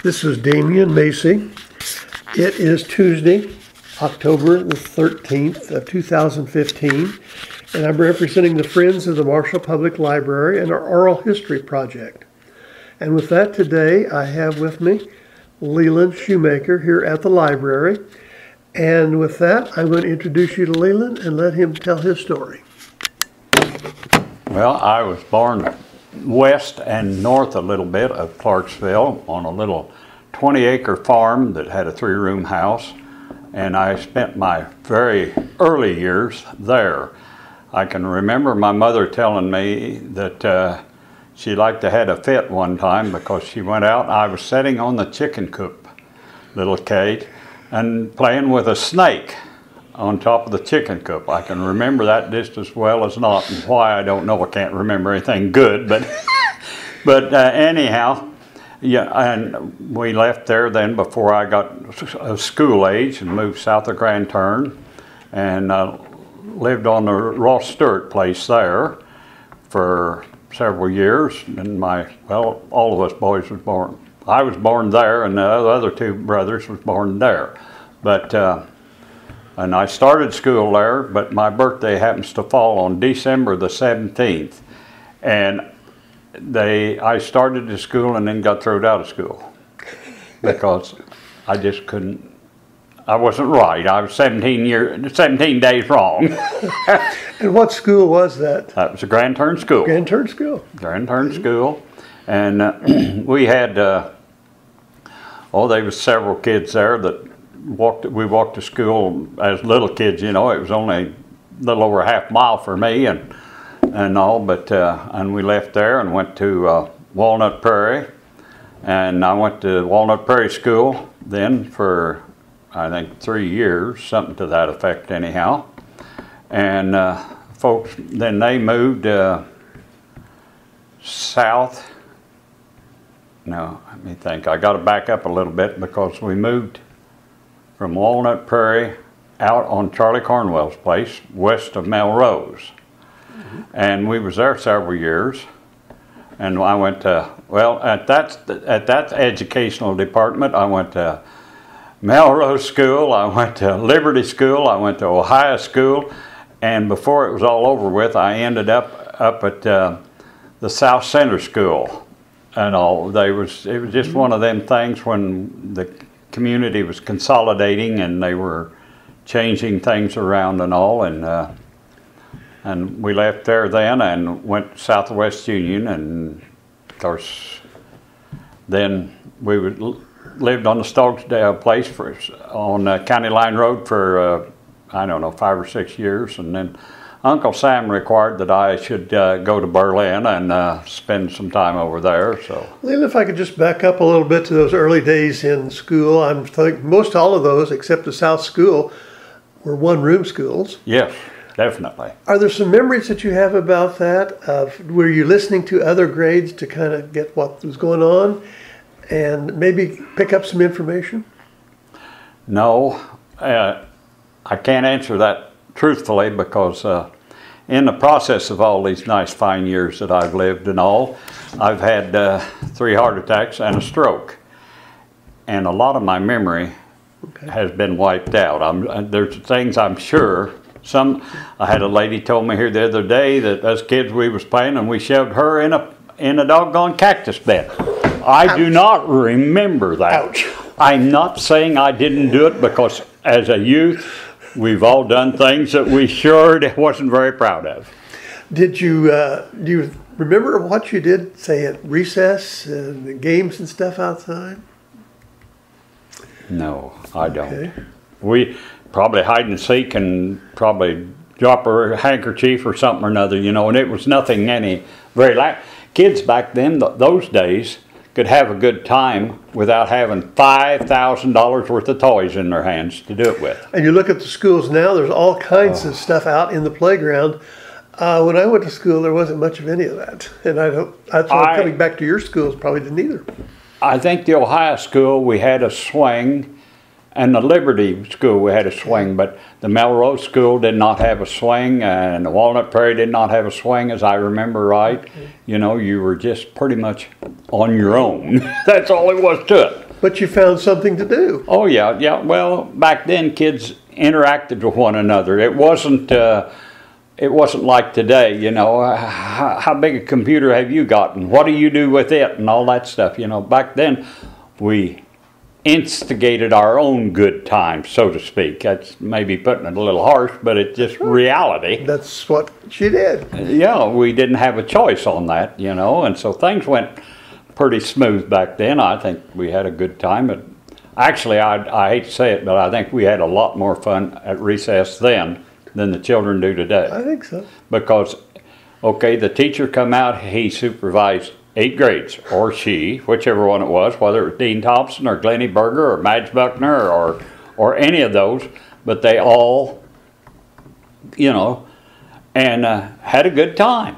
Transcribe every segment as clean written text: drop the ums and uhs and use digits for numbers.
This is Damian Macy. It is Tuesday, October the 13th of 2015, and I'm representing the Friends of the Marshall Public Library and our Oral History Project. And with that today, I have with me Leland Shumaker here at the library. And with that, I'm going to introduce you to Leland and let him tell his story. Well, I was born west and north a little bit of Clarksville on a little 20-acre farm that had a 3-room house, and I spent my very early years there. I can remember my mother telling me that she liked to have a fit one time because she went out. I was sitting on the chicken coop, little cage, and playing with a snake on top of the chicken coop. I can remember that just as well as not, and why I don't know. I can't remember anything good, but anyhow, yeah. And we left there then before I got school age and moved south of Grand Turn, and lived on the Ross Stewart place there for several years. And all of us boys was born. I was born there, and the other 2 brothers was born there, but. And I started school there, but my birthday happens to fall on December the 17th. And I started the school and then got thrown out of school because I just couldn't, I wasn't right. I was 17 days wrong. And what school was that? That was a Grand Turn School. Grand Turn School. Grand Turn School. And we had, there was several kids there that we walked to school as little kids. You know, it was only a little over a half mile for me and all, but and we left there and went to Walnut Prairie, and I went to Walnut Prairie School then for I think 3 years, something to that effect anyhow. And folks, then they moved south. No, let me think. I got to back up a little bit because we moved from Walnut Prairie out on Charlie Cornwell's place, west of Melrose. Mm-hmm. And we was there several years. And I went to, at that educational department, I went to Melrose School, I went to Liberty School, I went to Ohio School, and before it was all over with, I ended up at the South Center School and all. It was just one of them things when the community was consolidating and they were changing things around and all, and we left there then and went Southwest Union, and of course then we lived on the Stokesdale place on County Line Road for I don't know, 5 or 6 years, and then Uncle Sam required that I should go to Berlin and spend some time over there. So, Leland, if I could just back up a little bit to those early days in school. I'm thinking most all of those, except the South School, were 1-room schools. Yes, definitely. Are there some memories that you have about that? Were you listening to other grades to kind of get what was going on and maybe pick up some information? No, I can't answer that truthfully, because in the process of all these nice fine years that I've lived and all, I've had 3 heart attacks and a stroke, and a lot of my memory has been wiped out. There's things I'm sure. I had a lady told me here the other day that as kids we was playing and we shoved her in a doggone cactus bed. I do not remember that. Ouch. I'm not saying I didn't do it, because as a youth we've all done things that we sure wasn't very proud of. Did you, do you remember what you did, say, at recess and the games and stuff outside? No, I don't. We probably hide and seek and probably drop a handkerchief or something or another, you know, and it was nothing kids back then, those days, could have a good time without having $5,000 worth of toys in their hands to do it with. And you look at the schools now, there's all kinds of stuff out in the playground. When I went to school, there wasn't much of any of that. And that's why coming back to your schools probably didn't either. I think the Ohio school, we had a swing and the Liberty School, we had a swing, but the Melrose School did not have a swing, and the Walnut Prairie did not have a swing, as I remember right. You know, you were just pretty much on your own. That's all it was to it. But you found something to do. Oh yeah, yeah. Well, back then kids interacted with one another. It wasn't like today. You know, how big a computer have you gotten? What do you do with it, and all that stuff. You know, back then we instigated our own good times, so to speak. That's maybe putting it a little harsh, but it's just reality. That's what she did. Yeah, we didn't have a choice on that, you know, and so things went pretty smooth back then. I think we had a good time. But actually, I hate to say it, but I think we had a lot more fun at recess then than the children do today. I think so. Because, okay, the teacher come out, he supervised 8 grades, or she, whichever one it was, whether it was Dean Thompson or Glennie Berger or Madge Buckner or any of those, but they all, you know, and had a good time.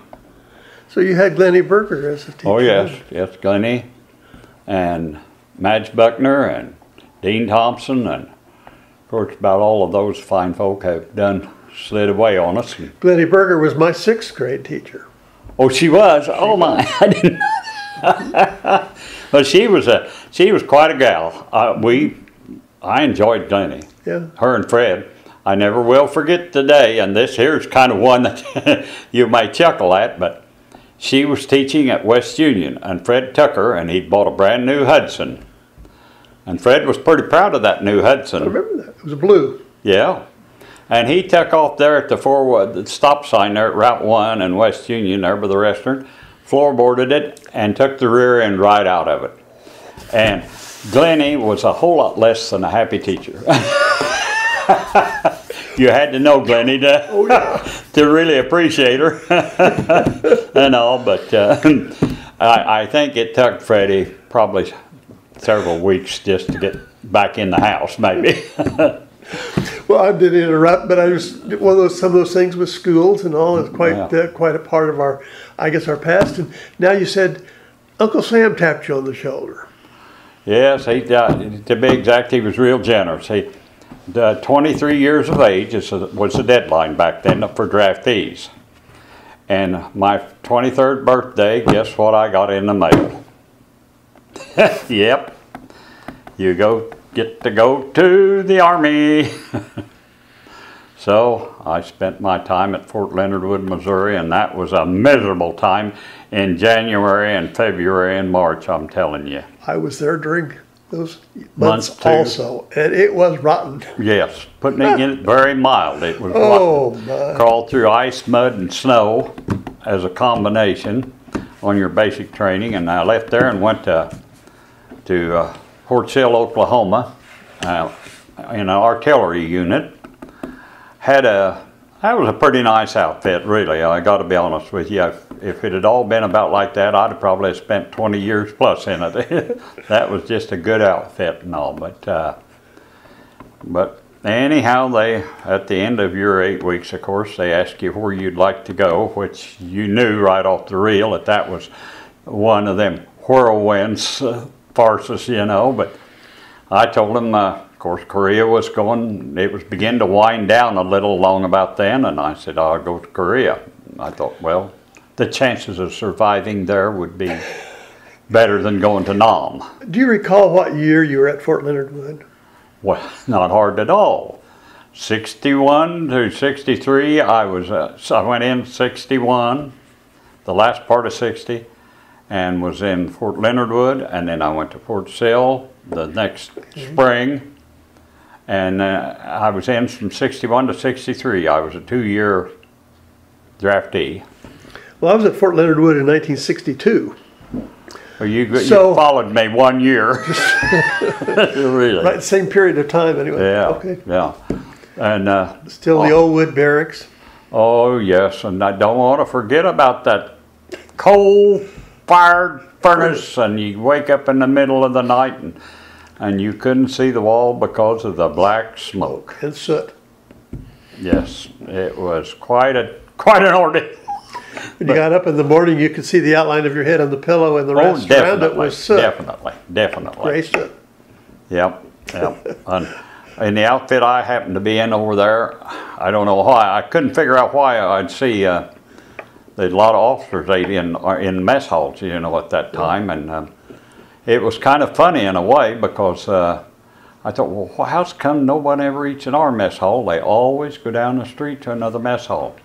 So you had Glennie Berger as a teacher. Oh yes, Glennie, and Madge Buckner, and Dean Thompson, and of course about all of those fine folk have slid away on us. Glennie Berger was my 6th grade teacher. Oh, she was. Oh my, I didn't know that. But she was quite a gal. I enjoyed Glennie. Yeah. Her and Fred. I never will forget the day, and this here's kind of one that you may chuckle at, but she was teaching at West Union, and Fred took her, and he'd bought a brand new Hudson. And Fred was pretty proud of that new Hudson. I remember that. It was blue. Yeah. And he took off there at the stop sign there at Route 1 and West Union, there by the restaurant, floorboarded it, and took the rear end right out of it. And Glennie was a whole lot less than a happy teacher. You had to know Glennie to really appreciate her and all, but I think it took Freddie probably several weeks just to get back in the house, maybe. Well, I didn't interrupt, but I just some of those things with schools and all is quite a part of our past. And now you said Uncle Sam tapped you on the shoulder. Yes, to be exact, he was real generous. 23 years of age was the deadline back then for draftees. And my 23rd birthday, guess what I got in the mail? Yep. You get to go to the Army. So I spent my time at Fort Leonard Wood, Missouri, and that was a miserable time in January and February and March, I'm telling you. I was there during those months also, and it was rotten. Yes, putting it in very mild. It was rotten. Crawled through ice, mud, and snow as a combination on your basic training, and I left there and went to Fort Sill, Oklahoma, in an artillery unit. That was a pretty nice outfit, really. I got to be honest with you. If it had all been about like that, I'd have probably spent 20 years plus in it. That was just a good outfit and all. But anyhow, at the end of your 8 weeks, of course, they ask you where you'd like to go, which you knew right off the reel that was one of them whirlwinds, farces, you know. But I told them, of course, Korea was it was beginning to wind down a little along about then, and I said, I'll go to Korea. I thought, well, the chances of surviving there would be better than going to Nam. Do you recall what year you were at Fort Leonard Wood? Well, not hard at all. 61 to 63, I went in 61, the last part of 60, and was in Fort Leonard Wood, and then I went to Fort Sill the next spring, and I was in from 61 to 63. I was a 2-year draftee. Well, I was at Fort Leonard Wood in 1962. Well, you followed me 1 year. Really? Right, same period of time anyway. Yeah, okay. Yeah. And still the old wood barracks. Oh, yes, and I don't want to forget about that coal-fired furnace, and you wake up in the middle of the night, and you couldn't see the wall because of the black smoke. And soot. Yes, it was quite an ordeal. When you got up in the morning, you could see the outline of your head on the pillow, and the rest around it was soot. Definitely. Gray soot. Yep. And in the outfit I happened to be in over there, I don't know why. I couldn't figure out why I'd see there's a lot of officers ate in mess halls, you know, at that time. And it was kind of funny in a way because I thought, well, how's come nobody ever eats in our mess hall? They always go down the street to another mess hall.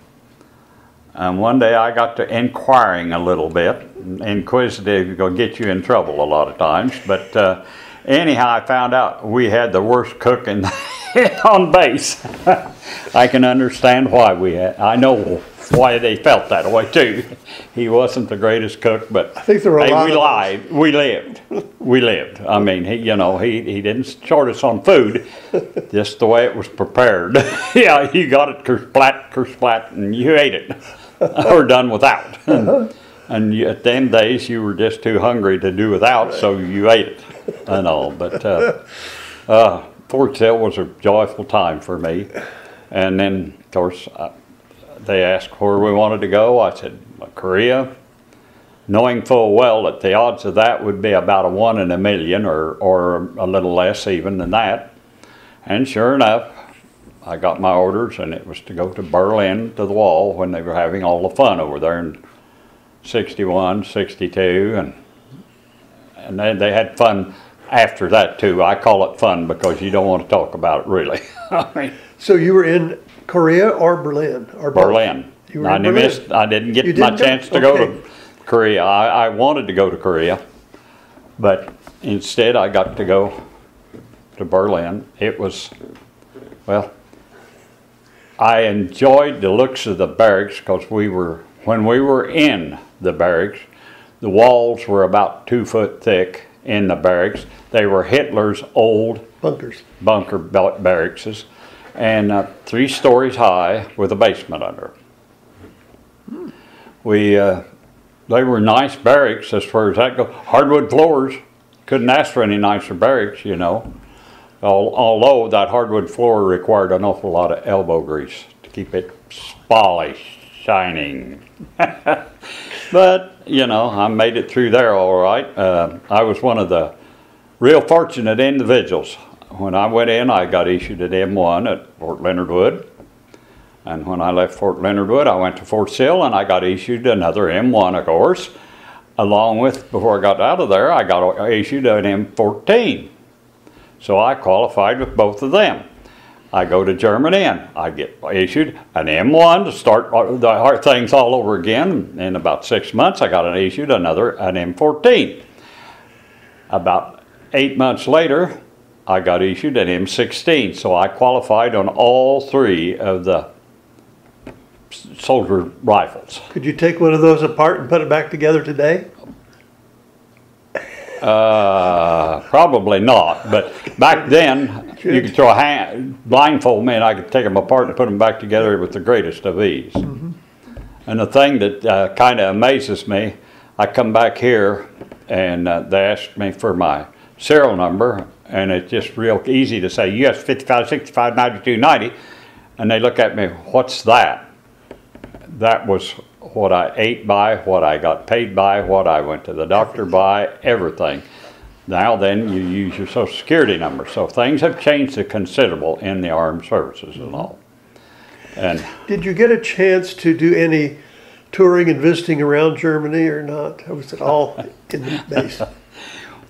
And one day I got to inquiring a little bit. Inquisitive will get you in trouble a lot of times. But anyhow, I found out we had the worst cook on base. I can understand why I know why they felt that way too. He wasn't the greatest cook, but I think there were a lot we lied. We lived. We lived. I mean, he didn't short us on food, just the way it was prepared. Yeah, you got it kersplat, and you ate it, or done without. And at them days, you were just too hungry to do without, so you ate it and all. But Fort Sill was a joyful time for me. And then, of course, they asked where we wanted to go. I said, Korea, knowing full well that the odds of that would be about a 1 in a million or a little less even than that. And sure enough, I got my orders, and it was to go to Berlin, to the wall, when they were having all the fun over there in 61, 62, and they had fun after that too. I call it fun because you don't want to talk about it really. I mean, so you were in Korea or Berlin? Or Berlin. You were in Berlin. I didn't get my chance to go to Korea. I wanted to go to Korea, but instead I got to go to Berlin. It was, well, I enjoyed the looks of the barracks because when we were in the barracks, the walls were about 2 foot thick in the barracks. They were Hitler's old bunker barracks, and 3 stories high with a basement under. They were nice barracks as far as that goes. Hardwood floors, couldn't ask for any nicer barracks, you know. Although that hardwood floor required an awful lot of elbow grease to keep it polished, shining. But, you know, I made it through there all right. I was one of the real fortunate individuals. When I went in, I got issued an M1 at Fort Leonard Wood. And when I left Fort Leonard Wood, I went to Fort Sill, and I got issued another M1, of course. Along with, before I got out of there, I got issued an M14. So I qualified with both of them. I go to Germany and I get issued an M1 to start the things all over again. In about 6 months, I got issued an M14. About 8 months later, I got issued an M16. So I qualified on all 3 of the soldier rifles. Could you take one of those apart and put it back together today? Probably not, but back then you could throw a blindfold me and I could take them apart and put them back together with the greatest of ease. Mm-hmm. And the thing that kind of amazes me, I come back here and they asked me for my serial number, and it's just real easy to say US 55, 65, 92, 90, and they look at me, what's that? That was what I ate by, what I got paid by, what I went to the doctor by, everything. Now then, you use your Social Security number. So things have changed considerable in the armed services and all. And did you get a chance to do any touring and visiting around Germany or not? Or was it all in the base?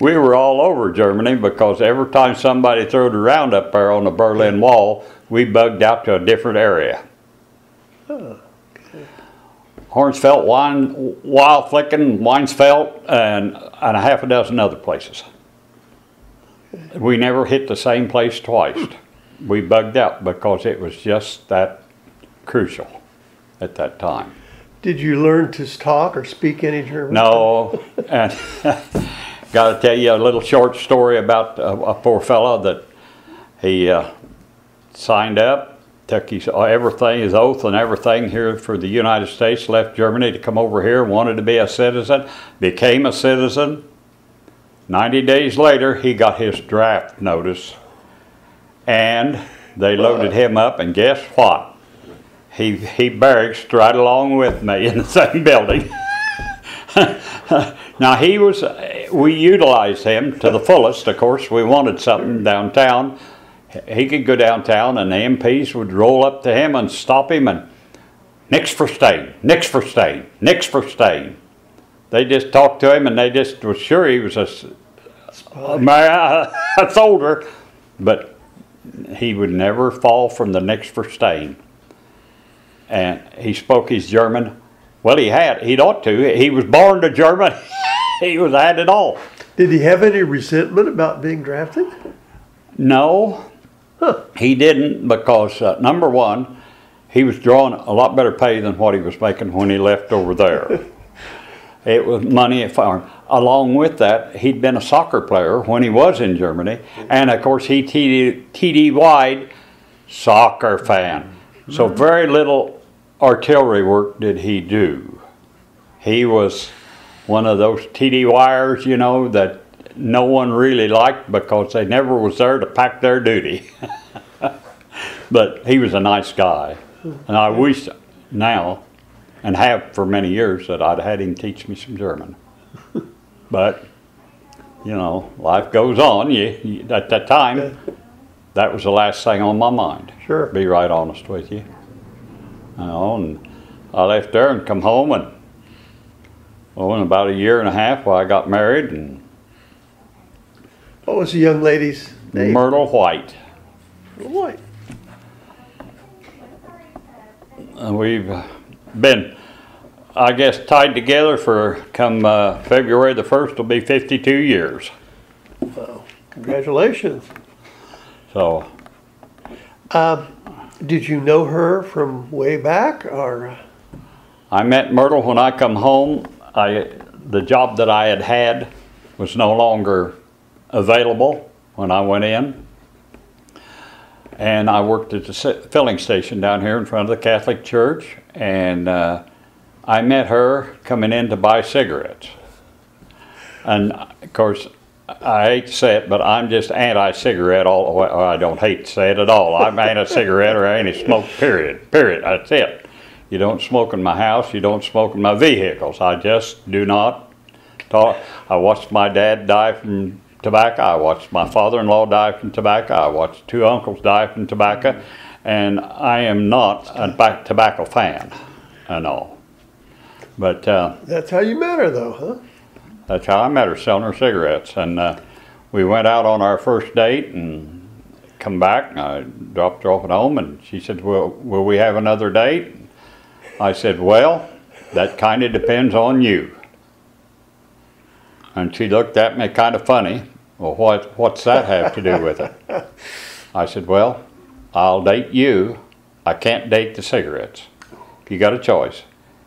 We were all over Germany because every time somebody threw it around up there on the Berlin Wall, we bugged out to a different area. Oh. Hornsfeld, Wildflicken, Weinsfeld, and a half a dozen other places. We never hit the same place twice. We bugged out because it was just that crucial at that time. Did you learn to talk or speak any German? No, and got to tell you a little short story about a poor fellow that he signed up. Took his everything, his oath and everything here for the United States, left Germany to come over here, wanted to be a citizen, became a citizen. 90 days later, he got his draft notice, and they loaded him up, and guess what? He barracks right along with me in the same building. Now we utilized him to the fullest. Of course, we wanted something downtown. he could go downtown and the MPs would roll up to him and stop him and nix for staying, nix for staying, nix for staying. They just talked to him and they just was sure he was a soldier, but he would never fall from the nix for staying. And he spoke his German. Well, he'd ought to. He was born to German. He had it all. Did he have any resentment about being drafted? No, he didn't, because number one, he was drawing a lot better pay than what he was making when he left over there. It was money at farm. Along with that, he'd been a soccer player when he was in Germany, and of course he TD-wide soccer fan. So very little artillery work did he do. He was one of those TD wires, you know, that no one really liked because they never was there to pack their duty. But he was a nice guy. And I wish now, and have for many years, that I'd had him teach me some German. But, you know, life goes on. At that time, that was the last thing on my mind. Sure. To be right honest with you. You know, and I left there and come home, and well, in about a year and a half, I got married. And what was the young lady's name? Myrtle White. White. We've been, I guess, tied together for come February the 1st will be 52 years. Wow. Congratulations. So. Did you know her from way back, or? I met Myrtle when I come home. The job that I had was no longer available when I went in. And I worked at the filling station down here in front of the Catholic Church, and I met her coming in to buy cigarettes. And of course, I hate to say it, but I'm just anti-cigarette all the way. I don't hate to say it at all. I'm anti-cigarette or anti-smoke, period. Period. That's it. You don't smoke in my house. You don't smoke in my vehicles. I just do not talk. I watched my dad die from tobacco. I watched my father-in-law die from tobacco. I watched two uncles die from tobacco. And I am not a tobacco fan and all. But that's how you met her, though, huh? That's how I met her, selling her cigarettes. And we went out on our first date and come back. And I dropped her off at home, and she said, well, will we have another date? I said, well, that kind of depends on you. And she looked at me kind of funny. Well, what's that have to do with it? I said, well, I'll date you. I can't date the cigarettes. You got a choice.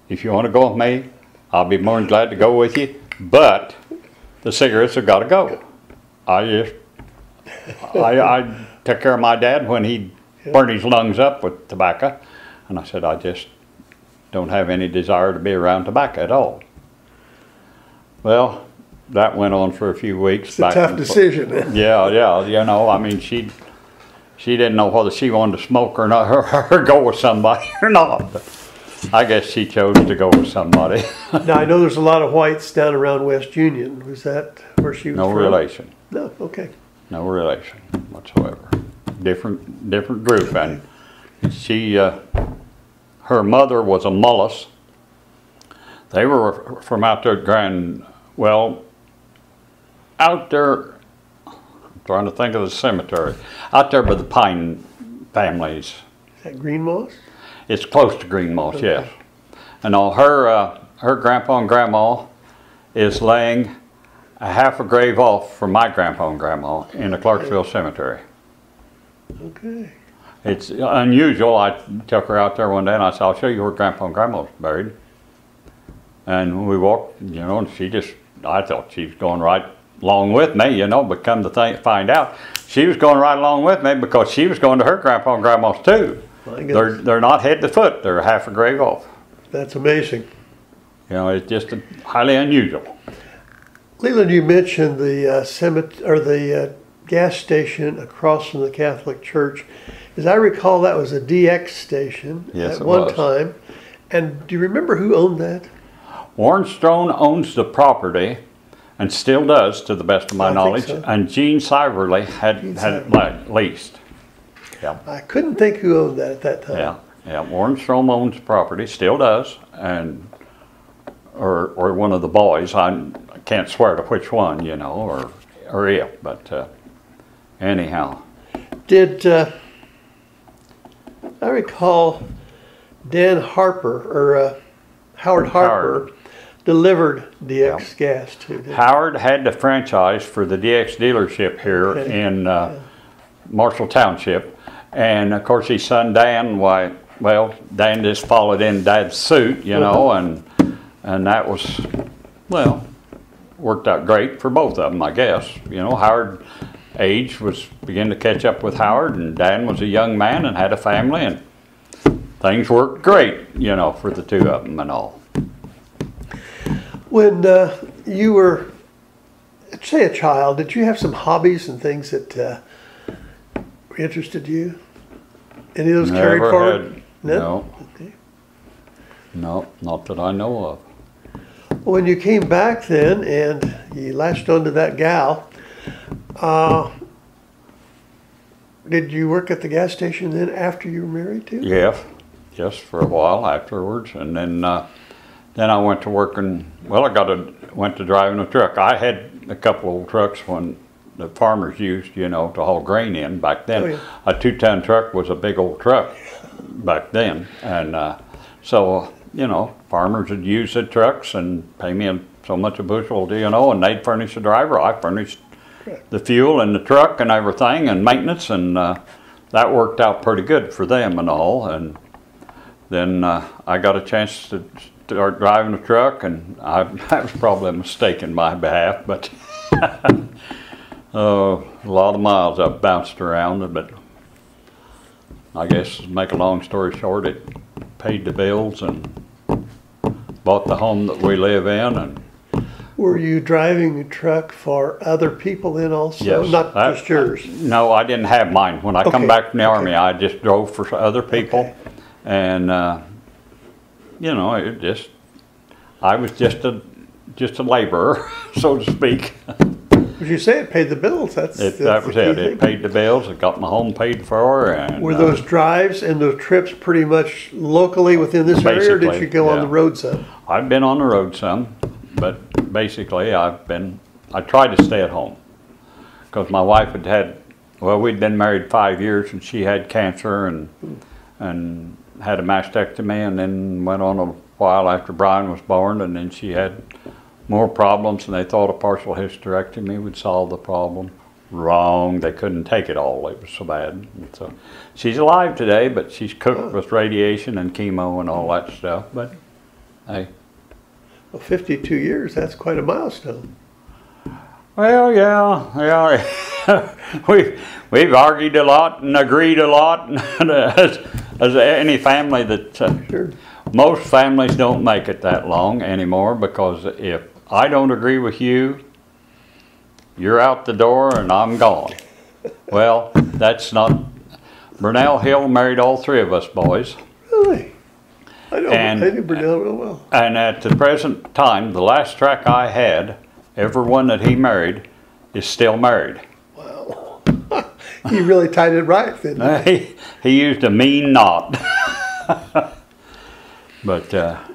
If you want to go with me, I'll be more than glad to go with you. But the cigarettes have got to go. I took care of my dad when he burned his lungs up with tobacco. And I said, I just don't have any desire to be around tobacco at all. Well, that went on for a few weeks. It's a tough decision. Yeah, you know, I mean, she didn't know whether she wanted to smoke or not, or go with somebody or not. But I guess she chose to go with somebody. Now, I know there's a lot of whites down around West Union. Was that where she was No from? relation. No, okay. No relation whatsoever. Different group. And she, her mother was a Mullis. They were from out there out there, I'm trying to think of the cemetery, out there by the Pine families. Is that Green Moss? It's close to Green Moss, Okay. yes. And all her grandpa and grandma is laying a half a grave off from my grandpa and grandma in the Clarksville Cemetery. Okay. It's unusual. I took her out there one day and I said, I'll show you where grandpa and grandma was buried. And we walked, you know, and I thought she was going right along with me, you know, but come to find out, she was going right along with me because she was going to her grandpa and grandma's too. They're not head to foot, they're half a grave off. That's amazing. You know, it's just highly unusual. Leland, you mentioned the cemetery or the gas station across from the Catholic Church. As I recall, that was a DX station at one time. And do you remember who owned that? Warren Strone owns the property and still does, to the best of my knowledge. So. And Gene Siverly had it leased Yeah. I couldn't think who owned that at that time. Yeah, yeah. Warren Strom owns the property, still does, and or one of the boys. I can't swear to which one, you know, or if, but anyhow. Did I recall Dan Harper or Howard Harper delivered DX gas too? Howard had the franchise for the DX dealership here in Marshall Township, and of course his son Dan, Dan just followed in Dad's suit, you know, and that was, well, worked out great for both of them, I guess. You know, Howard age was beginning to catch up with Howard, and Dan was a young man and had a family, and things worked great, you know, for the two of them and all. When you were, say, a child, did you have some hobbies and things that interested you? Any of those carried forward? No. Okay. No, not that I know of. When you came back then and you latched onto that gal, did you work at the gas station then after you were married too? Yeah, just for a while afterwards, and then I went to working. Well, went to driving a truck. I had a couple old trucks when the farmers used, you know, to haul grain in back then. Oh, yeah. A 2-ton truck was a big old truck back then, and so, you know, farmers would use the trucks and pay me so much a bushel, you know, and they'd furnish the driver. I furnished the fuel and the truck and everything and maintenance, and that worked out pretty good for them and all. And then I got a chance to start driving a truck, and that was probably a mistake in my behalf, but a lot of miles I've bounced around, but I guess to make a long story short, it paid the bills and bought the home that we live in. And were you driving a truck for other people then also? yes, Not just yours? No, I didn't have mine. When I come back from the Army, I just drove for other people. And, you know, I was just a laborer, so to speak. Would you say it paid the bills? That was it. It paid the bills. It got my home paid for. And were those drives and those trips pretty much locally within this area, or did you go on the road some? I've been on the road some, but basically I tried to stay at home because my wife we'd been married 5 years, and she had cancer and had a mastectomy, and then went on a while after Brian was born, and then she had more problems, and they thought a partial hysterectomy would solve the problem. Wrong. They couldn't take it all. It was so bad. And so she's alive today, but she's cooked with radiation and chemo and all that stuff. But hey. Well, 52 years, that's quite a milestone. Well, yeah. We've argued a lot and agreed a lot, as any family that Sure. Most families don't make it that long anymore, because if I don't agree with you, you're out the door and I'm gone. Well, that's not. Brunel Hill married all three of us boys. Really? I knew Brunel real well. And at the present time, the last track I had, everyone that he married is still married. Wow. He really tied it right then. He used a mean knot. But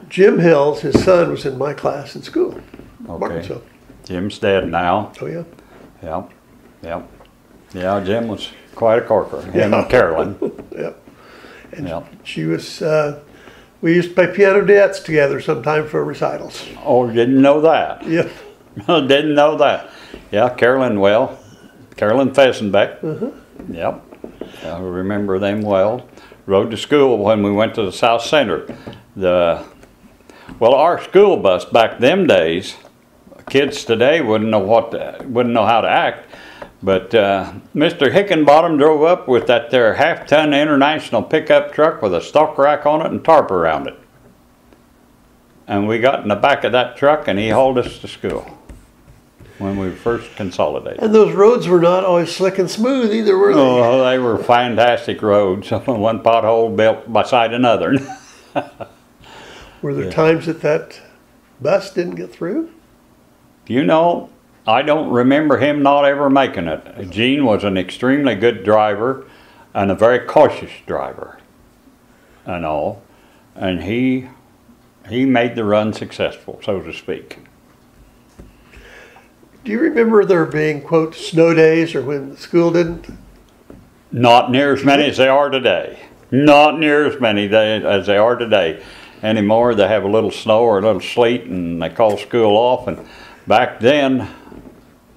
Jim Hills, his son, was in my class in school. okay. Jim's dead now. Oh yeah. Yeah. Jim was quite a corker. Him and Carolyn. Yep. And she was. We used to play piano duets together sometime for recitals. Oh, didn't know that. Yep. Didn't know that. Yeah, Carolyn Fessenbeck. Yep. I remember them well. Rode to school when we went to the South Center. Our school bus back them days, kids today wouldn't know how to act, but Mr. Hickenbottom drove up with that there half-ton International pickup truck with a stock rack on it and tarp around it. And we got in the back of that truck, and he hauled us to school when we first consolidated. And those roads were not always slick and smooth either, were they? Oh, they were fantastic roads. One pothole built beside another. Were there times that bus didn't get through? You know, I don't remember him not ever making it. Gene was an extremely good driver, and a very cautious driver and all. And he made the run successful, so to speak. Do you remember there being, quote, snow days or when the school didn't? Not near as many as they are today. Not near as many as they are today. Anymore, they have a little snow or a little sleet and they call school off. And back then,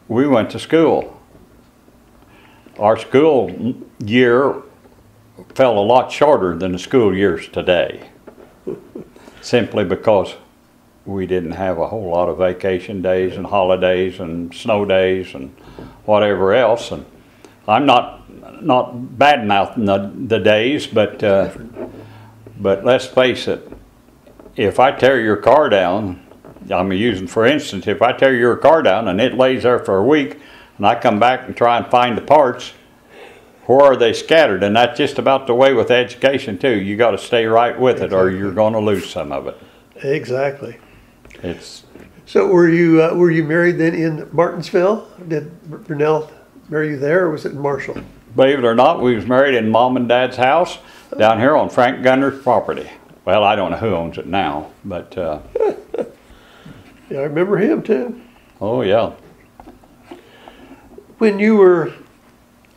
we went to school. Our school year fell a lot shorter than the school years today. Simply because we didn't have a whole lot of vacation days and holidays and snow days and whatever else. And I'm not bad-mouthing the days, but let's face it, if I tear your car down, I'm using for instance, if I tear your car down and it lays there for a week and I come back and try and find the parts, where are they scattered? And that's just about the way with education too. You got to stay right with it or you're going to lose some of it. Exactly. It's. So were you married then in Martinsville? Did Brunel marry you there or was it in Marshall? Believe it or not, we was married in Mom and Dad's house down here on Frank Gunner's property. Well, I don't know who owns it now, but... Yeah, I remember him too. Oh, yeah. When you were,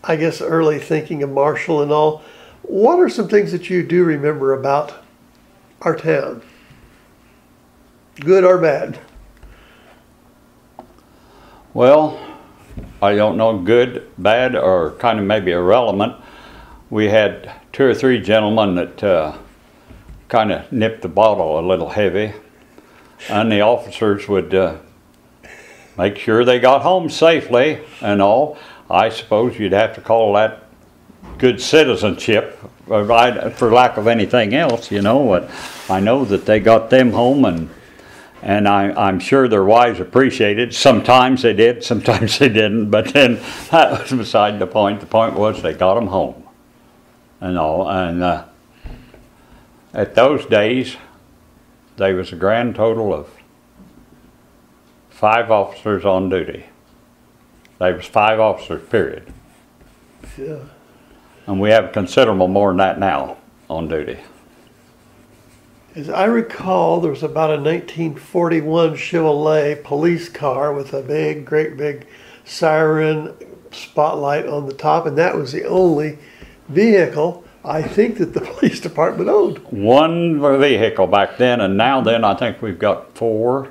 I guess, early thinking of Marshall and all, what are some things that you do remember about our town? Good or bad? Well, I don't know, good, bad, or kind of maybe irrelevant. We had 2 or 3 gentlemen that kind of nipped the bottle a little heavy, and the officers would make sure they got home safely and all. I suppose you'd have to call that good citizenship, for lack of anything else, you know. But I know that they got them home, and I'm sure their wives appreciated. Sometimes they did, sometimes they didn't, but then that was beside the point. The point was they got them home and all. And at those days, there was a grand total of 5 officers on duty. There was 5 officers, period. Yeah. And we have considerable more than that now on duty. As I recall, there was about a 1941 Chevrolet police car with a great big siren spotlight on the top, and that was the only vehicle I think that the police department owned. One vehicle back then, and now then I think we've got 4,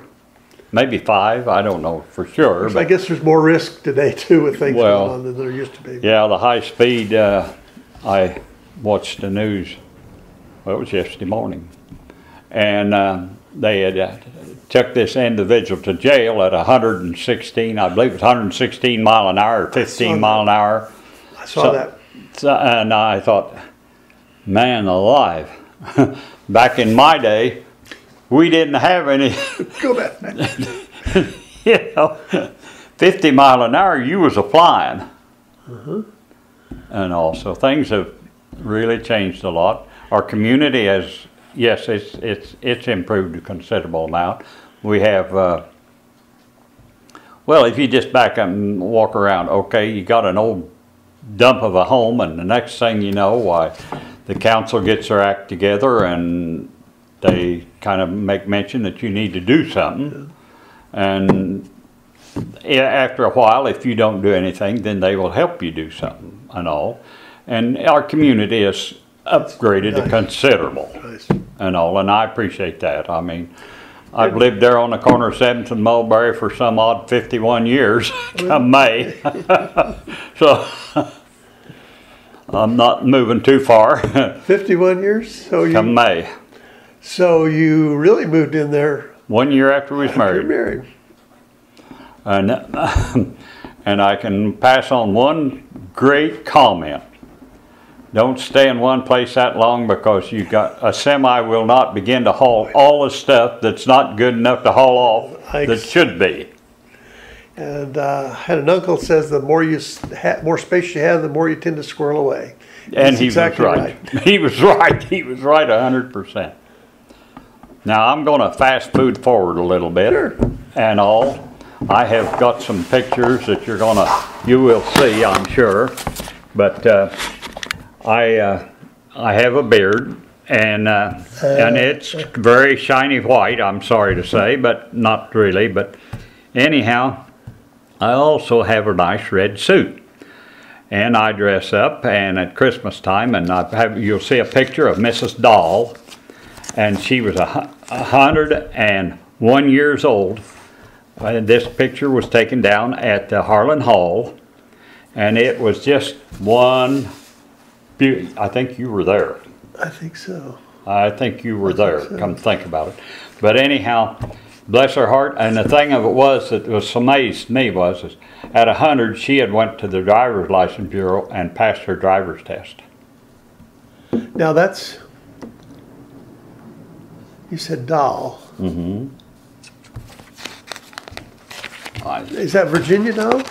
maybe 5, I don't know for sure. But I guess there's more risk today too with things going on than there used to be. Yeah, the high speed, I watched the news, well, it was yesterday morning, and they had took this individual to jail at 116, I believe it was 116 mile an hour or 15 mile an hour. I saw that. And I thought, man alive, back in my day, we didn't have any. Go back. You know, 50 mile an hour, you was a flying. And also, things have really changed a lot. Our community has, yes, it's improved a considerable amount. We have, well, if you just back up and walk around, okay, you got an old dump of a home, and the next thing you know, why, the council gets their act together and they kind of make mention that you need to do something. And after a while, if you don't do anything, then they will help you do something and all. And our community is upgraded to considerable and all, and I appreciate that. I mean, I've lived there on the corner of 7th and Mulberry for some odd 51 years, come May. So I'm not moving too far. 51 years? So come May. So you really moved in there 1 year after we was married. Married. And I can pass on one great comment. Don't stay in one place that long, because you got a semi will not begin to haul all the stuff that's not good enough to haul off that should be. And I had an uncle that says the more more space you have, the more you tend to squirrel away. And he was right. He was right. He was right 100%. Now I'm going to fast food forward a little bit. Sure. And all. I have got some pictures that you will see, I'm sure. But I have a beard, and it's very shiny white, I'm sorry to say, but not really. But anyhow, I also have a nice red suit. And I dress up, and at Christmas time, and you'll see a picture of Mrs. Dahl, and she was 101 years old. This picture was taken down at the Harlan Hall, and it was just one beauty. I think you were there. I think so. I think you were there, come to think about it. But anyhow, bless her heart, and the thing of it was that was amazed me was at 100 she had went to the driver's license bureau and passed her driver's test. Now that's, you said Dahl. Mm-hmm. Is that Virginia Dahl?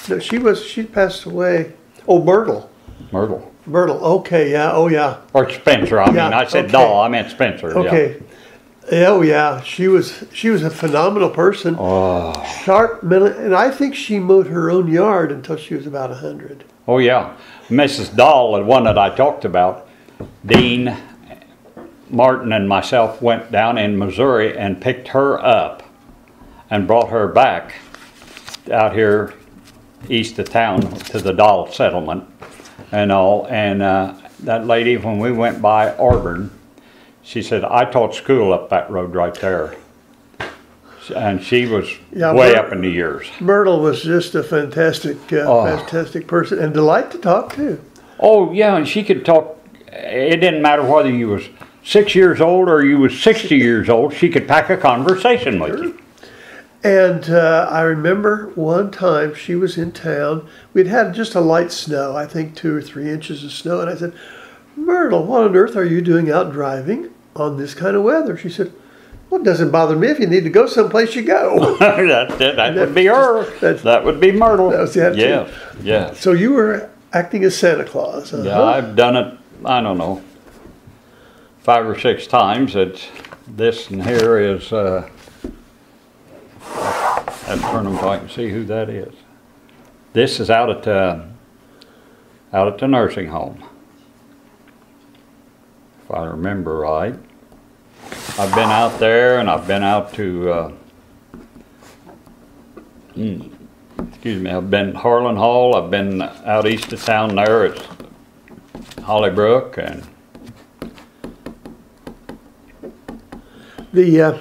No, she passed away. Oh, Myrtle. Myrtle. Okay, yeah, oh yeah. Or Spencer, I said Dahl, I meant Spencer. Okay. Yeah. Oh yeah, she was a phenomenal person. Oh. Sharp, and I think she mowed her own yard until she was about 100. Oh yeah, Mrs. Dahl, the one that I talked about, Dean Martin and myself went down in Missouri and picked her up and brought her back out here east of town to the Dahl settlement and all. And that lady, when we went by Auburn, she said, I taught school up that road right there. And she was way up in the years. Myrtle was just a fantastic person and delight to talk to. Oh, yeah, and she could talk. It didn't matter whether you was 6 years old or you was 60 years old. She could pack a conversation with you. And I remember one time she was in town. We'd had just a light snow, I think 2 or 3 inches of snow. And I said, Myrtle, what on earth are you doing out driving on this kind of weather? She said, well, it doesn't bother me. If you need to go someplace, you go. that would be her. That would be Myrtle. That was the attitude. Yeah. So you were acting as Santa Claus. Yeah, I've done it, I don't know, 5 or 6 times. This and here is, I'll turn them so I can see who that is. This is out at the nursing home, if I remember right. I've been out there, and I've been out to, I've been Harlan Hall. I've been out east of town there at Hollybrook, and the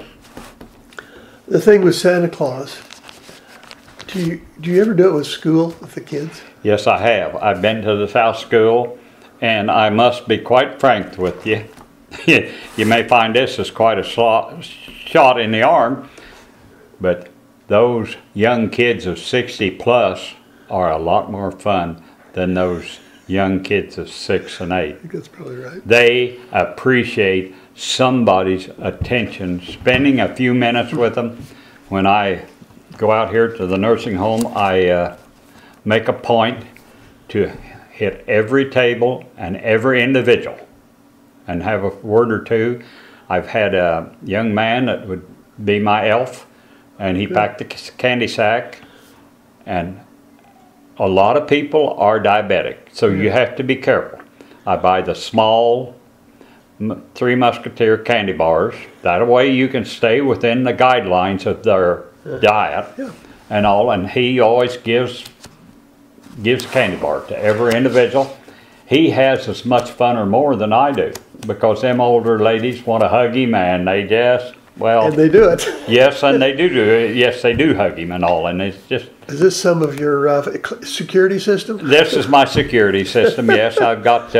thing with Santa Claus. Do you ever do it with school with the kids? Yes, I have. I've been to the South School, and I must be quite frank with you. You may find this as quite a shot in the arm, but those young kids of 60 plus are a lot more fun than those young kids of 6 and 8. I think that's probably right. They appreciate somebody's attention, spending a few minutes with them. When I go out here to the nursing home, I make a point to hit every table and every individual and have a word or two. I've had a young man that would be my elf, and he packed the candy sack, and a lot of people are diabetic, so you have to be careful. I buy the small Three Musketeer candy bars. That way you can stay within the guidelines of their diet and all, and he always gives a candy bar to every individual. He has as much fun or more than I do, because them older ladies want to hug him, and they just, well... And they do it. Yes, and they do it. Yes, they do hug him and all, and it's just... Is this some of your security system? This is my security system, yes. I've got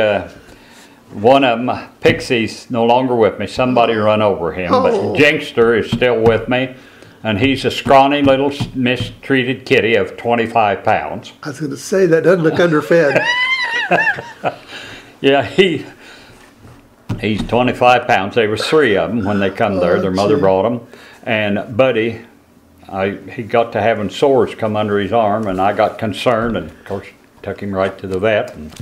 one of them, Pixie's no longer with me. Somebody run over him, but Jinkster is still with me. And he's a scrawny little mistreated kitty of 25 pounds. I was going to say, that doesn't look underfed. Yeah, he's 25 pounds. There was 3 of them when they come there. Their mother brought them. And Buddy, he got to having sores come under his arm, and I got concerned, and of course took him right to the vet, and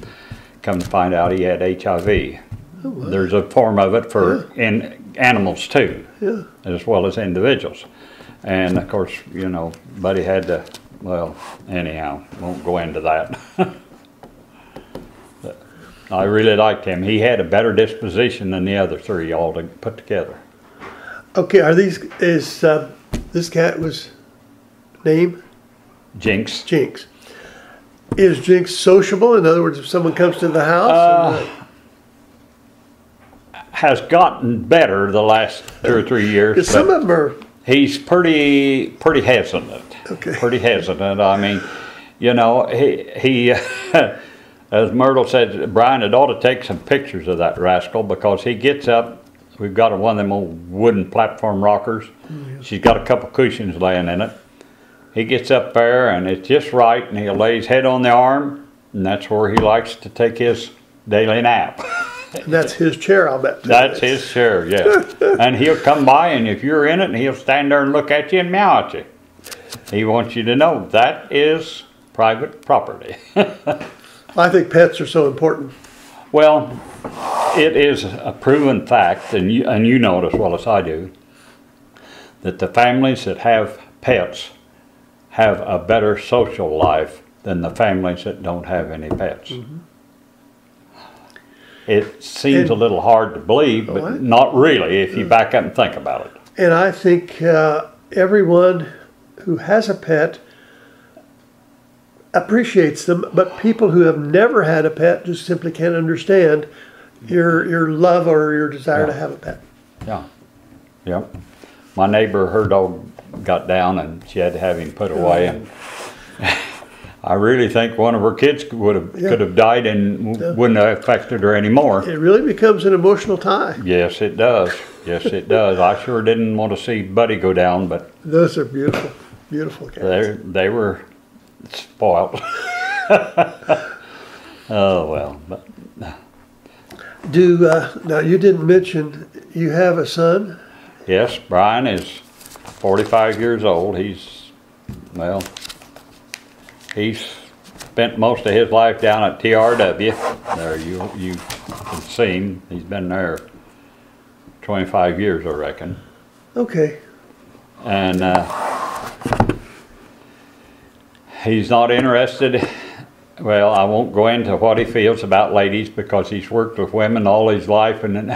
come to find out he had HIV. Oh, wow. There's a form of it for in animals too, as well as individuals. And of course, you know, Buddy had to, well, anyhow, won't go into that. I really liked him. He had a better disposition than the other three all put together. Okay, this cat was name? Jinx. Jinx. Is Jinx sociable? In other words, if someone comes to the house? Has gotten better the last 2 or 3 years. Because some of them are... He's pretty hesitant. Okay. Pretty hesitant. I mean, you know, he as Myrtle said, Brian, it ought to take some pictures of that rascal, because he gets up. We've got one of them old wooden platform rockers. Mm-hmm. She's got a couple cushions laying in it. He gets up there, and it's just right, and he'll lay his head on the arm, and that's where he likes to take his daily nap. And that's his chair, I'll bet. That's his chair, yeah. And he'll come by, and if you're in it, and he'll stand there and look at you and meow at you. He wants you to know that is private property. I think pets are so important. Well, it is a proven fact, and you know it as well as I do, that the families that have pets have a better social life than the families that don't have any pets. Mm-hmm. It seems a little hard to believe, but not really if you back up and think about it. And I think everyone who has a pet appreciates them, but people who have never had a pet just simply can't understand your love or your desire to have a pet. Yeah. Yep. My neighbor, her dog got down and she had to have him put away, and I really think one of her kids could have died and wouldn't have affected her anymore. It really becomes an emotional tie. Yes, it does. Yes, it does. I sure didn't want to see Buddy go down, but those are beautiful, beautiful cats. They were spoiled. Oh well, but now you didn't mention you have a son. Yes, Brian is 45 years old. He's spent most of his life down at TRW. There, you can see him. He's been there 25 years, I reckon. Okay. And he's not interested. Well, I won't go into what he feels about ladies, because he's worked with women all his life, and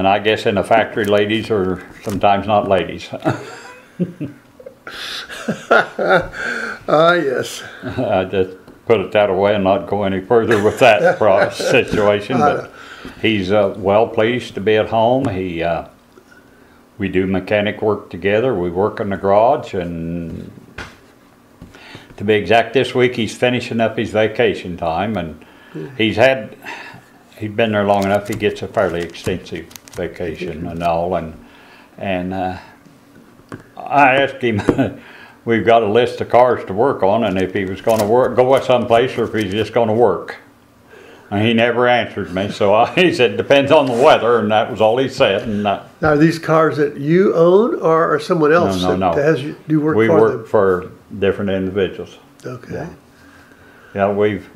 I guess in a factory, ladies are sometimes not ladies. Yes. I just put it that way and not go any further with that situation. But he's well pleased to be at home. We do mechanic work together. We work in the garage, and to be exact, this week he's finishing up his vacation time, and he's been there long enough. He gets a fairly extensive vacation and all, and I asked him. We've got a list of cars to work on, and if he was going to go someplace, or if he's just going to work. And he never answered me, so he said, depends on the weather, and that was all he said. And now, are these cars that you own, or are someone else that has you do work for them? We work for different individuals. Okay. Yeah, we've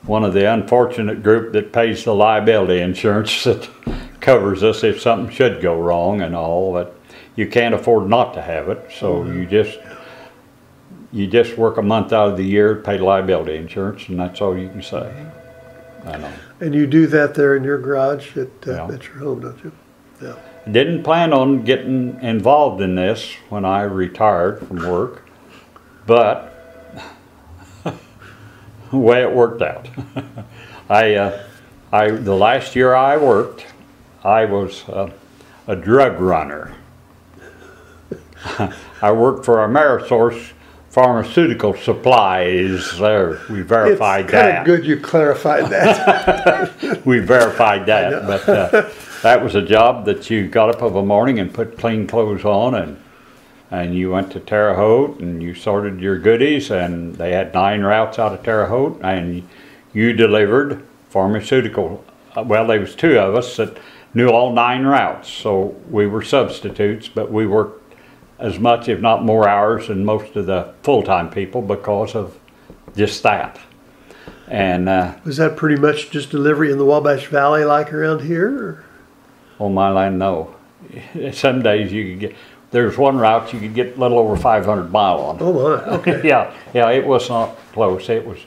one of the unfortunate group that pays the liability insurance that covers us if something should go wrong and all, but you can't afford not to have it, so you just work a month out of the year, pay liability insurance, and that's all you can say. I know. And you do that there in your garage at your home, don't you? Yeah. Didn't plan on getting involved in this when I retired from work, but the way it worked out. The last year I worked, I was a drug runner. I worked for Amerisource Pharmaceutical Supplies. There, we verified it's that. It's kind of good you clarified that. We verified that, but that was a job that you got up of a morning and put clean clothes on, and you went to Terre Haute and you sorted your goodies, and they had 9 routes out of Terre Haute, and you delivered pharmaceutical. Well, there was 2 of us that knew all 9 routes, so we were substitutes, but we worked as much, if not more hours than most of the full-time people because of just that. And was that pretty much just delivery in the Wabash Valley like around here? Or? On my land, no. Some days you could get, there's one route you could get a little over 500 miles on. Oh my, okay. Yeah, it was not close. It was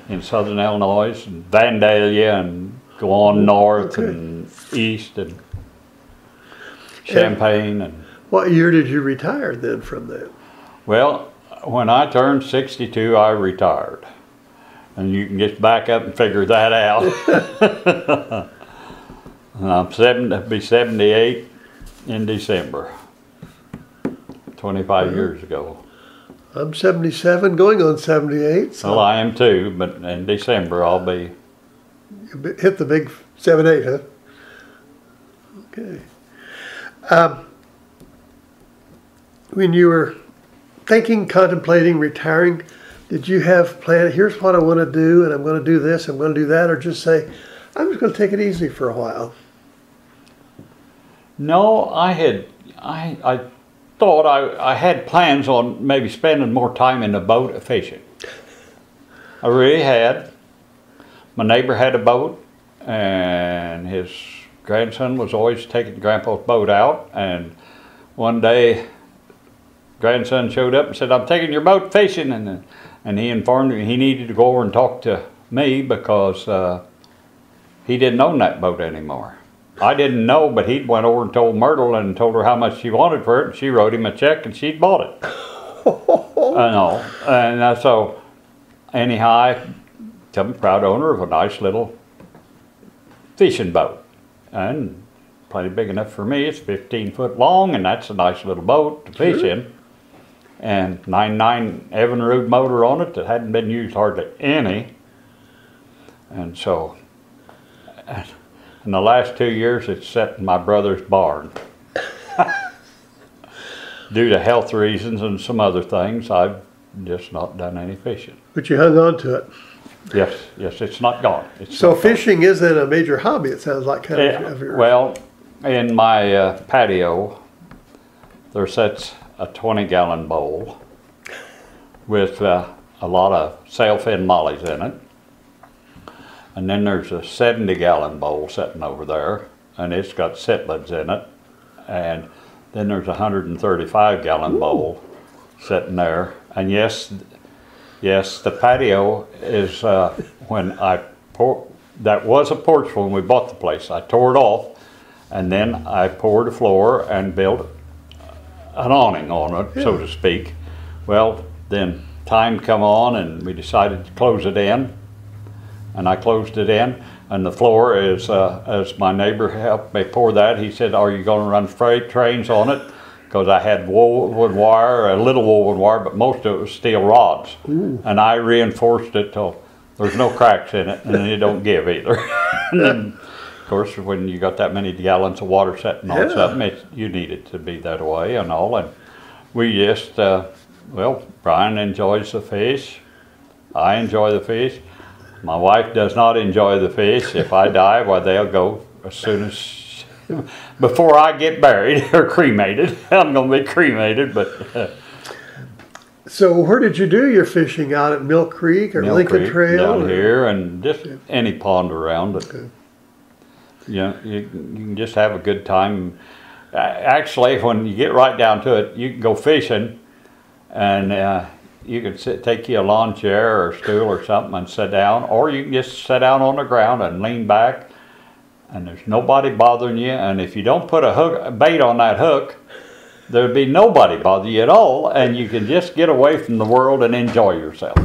in southern Illinois, and Vandalia, and go on north and east, and Champaign. And what year did you retire then from that? well, when I turned 62, I retired. And you can just back up and figure that out. And I'm be 78 in December, 25 years ago. I'm 77, going on 78. So Well, I am too, but in December I'll be. you hit the big 78, huh? Okay. When you were contemplating retiring, did you have planned, here's what I want to do, and I'm going to do this, I'm going to do that, or just say, I'm just going to take it easy for a while? No, I thought I had plans on maybe spending more time in the boat fishing. I really had. My neighbor had a boat, and his grandson was always taking Grandpa's boat out, and one day grandson showed up and said, I'm taking your boat fishing, and he informed me he needed to go over and talk to me because he didn't own that boat anymore. I didn't know, but he went over and told Myrtle and told her how much she wanted for it, and she wrote him a check and she'd bought it. I know. And so anyhow, I'm a proud owner of a nice little fishing boat, and plenty big enough for me. It's 15 foot long, and that's a nice little boat to fish in. And 9.9 Evinrude motor on it that hadn't been used hardly any. And so in the last 2 years it's sat in my brother's barn. Due to health reasons and some other things, I've just not done any fishing. But you hung on to it. Yes, it's not gone. So fishing isn't a major hobby, it sounds like, kind of yours. Well, in my patio, there sits a 20-gallon bowl with a lot of sailfin mollies in it. And then there's a 70-gallon bowl sitting over there, and it's got cichlids in it. And then there's a 135-gallon bowl sitting there. And yes, the patio is when that was a porch when we bought the place. I tore it off, and then I poured a floor and built an awning on it, so to speak. Well, then time come on, and we decided to close it in. And I closed it in, and the floor is, as my neighbor helped me pour that, he said, are you going to run freight trains on it? Because I had woven wire, a little woven wire, but most of it was steel rods. Ooh. And I reinforced it till there's no cracks in it, and it don't give either. And then, of course, when you got that many gallons of water sitting on something, you need it to be that way and all. And we just, well, Brian enjoys the fish. I enjoy the fish. My wife does not enjoy the fish. If I die, well, they'll go as soon as, before I get buried or cremated. I'm going to be cremated, but. So where did you do your fishing? Out at Mill Creek or Mill Lincoln Creek, Trail? Down here, and just any pond around it. Okay. You can just have a good time. Actually, when you get right down to it, you can go fishing, and you can take you a lawn chair or stool or something and sit down, or you can just sit down on the ground and lean back, and there's nobody bothering you. And if you don't put a bait on that hook, there'd be nobody bother you at all, and you can just get away from the world and enjoy yourself.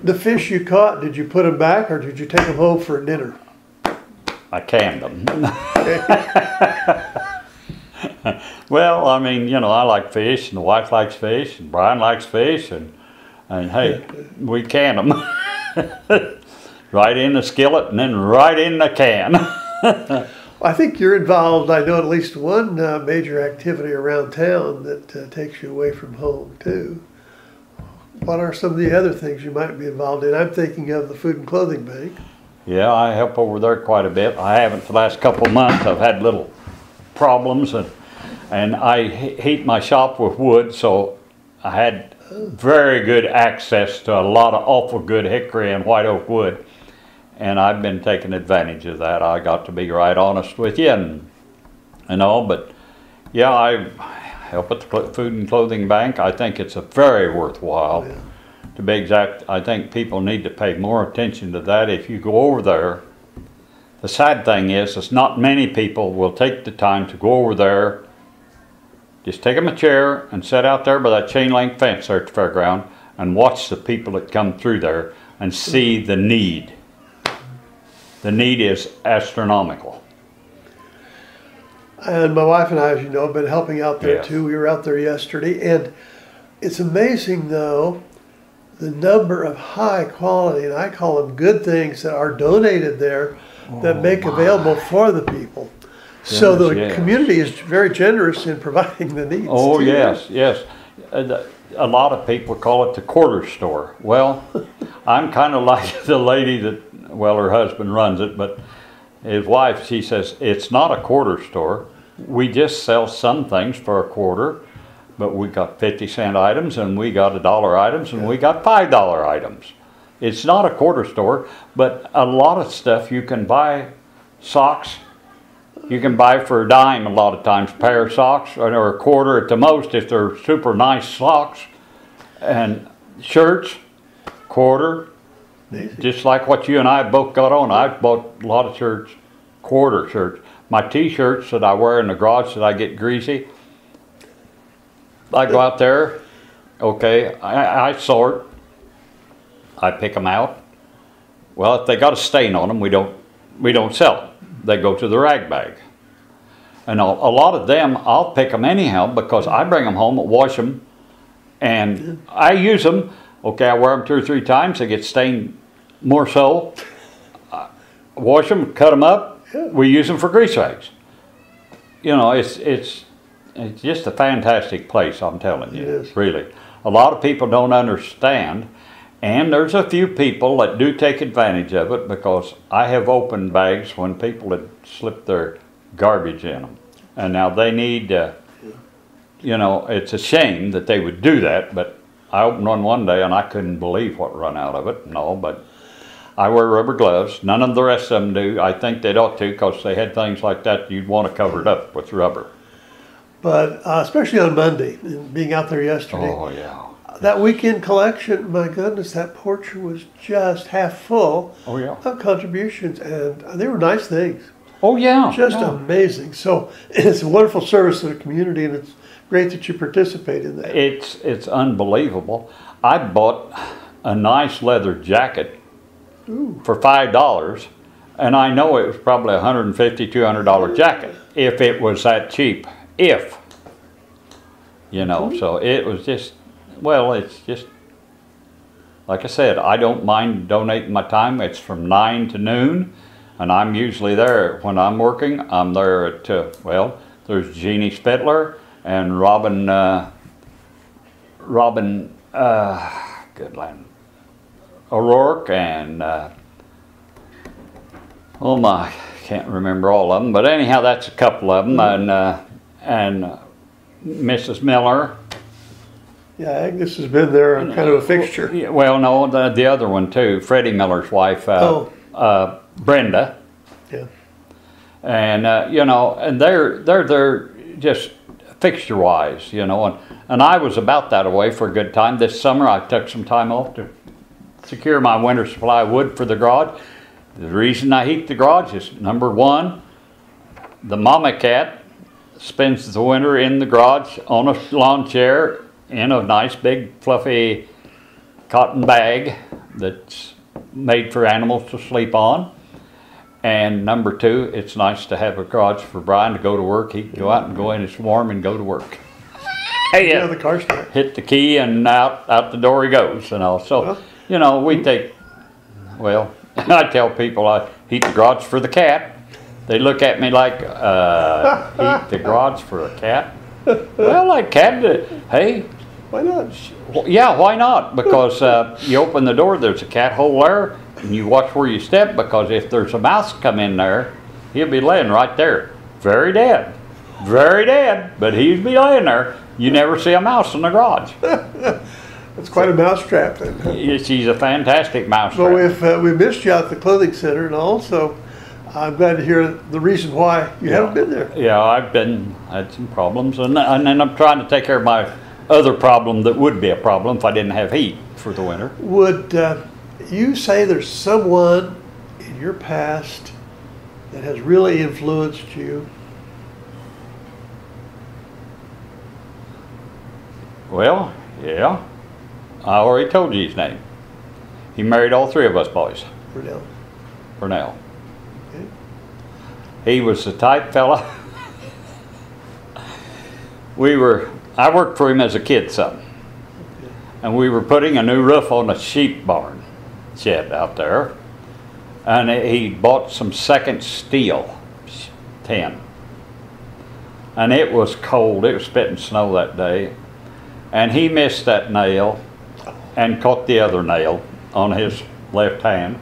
The fish you caught, did you put them back, or did you take them home for dinner? I canned them. Well, I mean, you know, I like fish, and the wife likes fish, and Brian likes fish, and hey, we can them. Right in the skillet and then right in the can. I think you're involved, I know at least one major activity around town that takes you away from home too. What are some of the other things you might be involved in? I'm thinking of the Food and Clothing Bank. Yeah, I help over there quite a bit. I haven't for the last couple of months. I've had little problems, and I heat my shop with wood, so I had very good access to a lot of awful good hickory and white oak wood, and I've been taking advantage of that. I got to be right honest with you and all, but yeah, I help at the Food and Clothing Bank. I think it's a very worthwhile to be exact. I think people need to pay more attention to that. If you go over there, the sad thing is not many people will take the time to go over there. Just take them a chair and sit out there by that chain link fence there at the fairground and watch the people that come through there and see the need. The need is astronomical. And my wife and I, as you know, have been helping out there Yes. too. We were out there yesterday, and it's amazing though, the number of high quality, and I call them good things, that are donated there that make available for the people. So the yes. community is very generous in providing the needs. Oh, too. yes. A lot of people call it the quarter store. Well, I'm kind of like the lady that, well, her husband runs it, but his wife, she says, it's not a quarter store. We just sell some things for a quarter, but we got 50-cent items, and we got $1 items, and we got $5 items. It's not a quarter store, but a lot of stuff you can buy. Socks, you can buy for a dime a lot of times, pair of socks, or a quarter at the most if they're super nice socks. And shirts, quarter, just like what you and I both got on. I've bought a lot of shirts, quarter shirts. My t-shirts that I wear in the garage that I get greasy, I go out there, okay, I sort, I pick them out. Well, if they got a stain on them, we don't sell them. They go to the rag bag. And a lot of them, I'll pick them anyhow because I bring them home, wash them, and I use them. Okay, I wear them 2 or 3 times. They get stained more so. Wash them, cut them up. We use them for grease rags. You know, it's just a fantastic place, I'm telling you. It is. Really. A lot of people don't understand. And there's a few people that do take advantage of it because I have opened bags when people had slipped their garbage in them. And now they need, you know, it's a shame that they would do that, but I opened one day and I couldn't believe what run out of it. No, but I wear rubber gloves. None of the rest of them do. I think they ought to because they had things like that you'd want to cover it up with rubber. But especially on Monday, and being out there yesterday. Oh, yeah. That weekend collection, my goodness, that porch was just half full of contributions, and they were nice things. Oh, yeah. Just amazing. So it's a wonderful service to the community, and it's great that you participate in that. It's unbelievable. I bought a nice leather jacket for $5, and I know it was probably a $150, $200 jacket if it was that cheap. If, you know, so it was just. Well, it's just, like I said, I don't mind donating my time. It's from 9 to noon, and I'm usually there. When I'm working, I'm there at, well, there's Jeannie Spittler and Robin, good land, O'Rourke, and, oh my, can't remember all of them. But anyhow, that's a couple of them, and Mrs. Miller. Yeah, Agnes has been there, kind of a fixture. Yeah, well, no, the other one too, Freddie Miller's wife, Brenda. Yeah. And you know, and they're just fixture-wise, you know, and I was about that away for a good time. This summer, I took some time off to secure my winter supply of wood for the garage. The reason I heat the garage is number one, the mama cat spends the winter in the garage on a lawn chair in a nice big fluffy cotton bag that's made for animals to sleep on. And number two, it's nice to have a garage for Brian to go to work. He can go out and go in, it's warm, and go to work. Hey, Yeah, the car start. hit the key and out the door he goes and all. So, you know, we take, well, I tell people I heat the garage for the cat. They look at me like, heat the garage for a cat? Well, like cat, hey. Why not? Yeah, why not? Because you open the door, there's a cat hole there, and you watch where you step, because if there's a mouse come in there, he'll be laying right there. Very dead. Very dead, but he'd be laying there. You never see a mouse in the garage. It's quite a mousetrap then. She's a fantastic mouse Well, trap. we missed you at the clothing center, and also I'm glad to hear the reason why you haven't been there. Yeah, I've had some problems, and then I'm trying to take care of other problem that would be a problem if I didn't have heat for the winter. Would you say there's someone in your past that has really influenced you? Well, yeah. I already told you his name. He married all three of us boys. Purnell. Okay. He was the type fella. I worked for him as a kid some. Okay. And we were putting a new roof on a sheep barn shed out there. And he bought some second steel tin. And it was cold. It was spitting snow that day. And he missed that nail and caught the other nail on his left hand.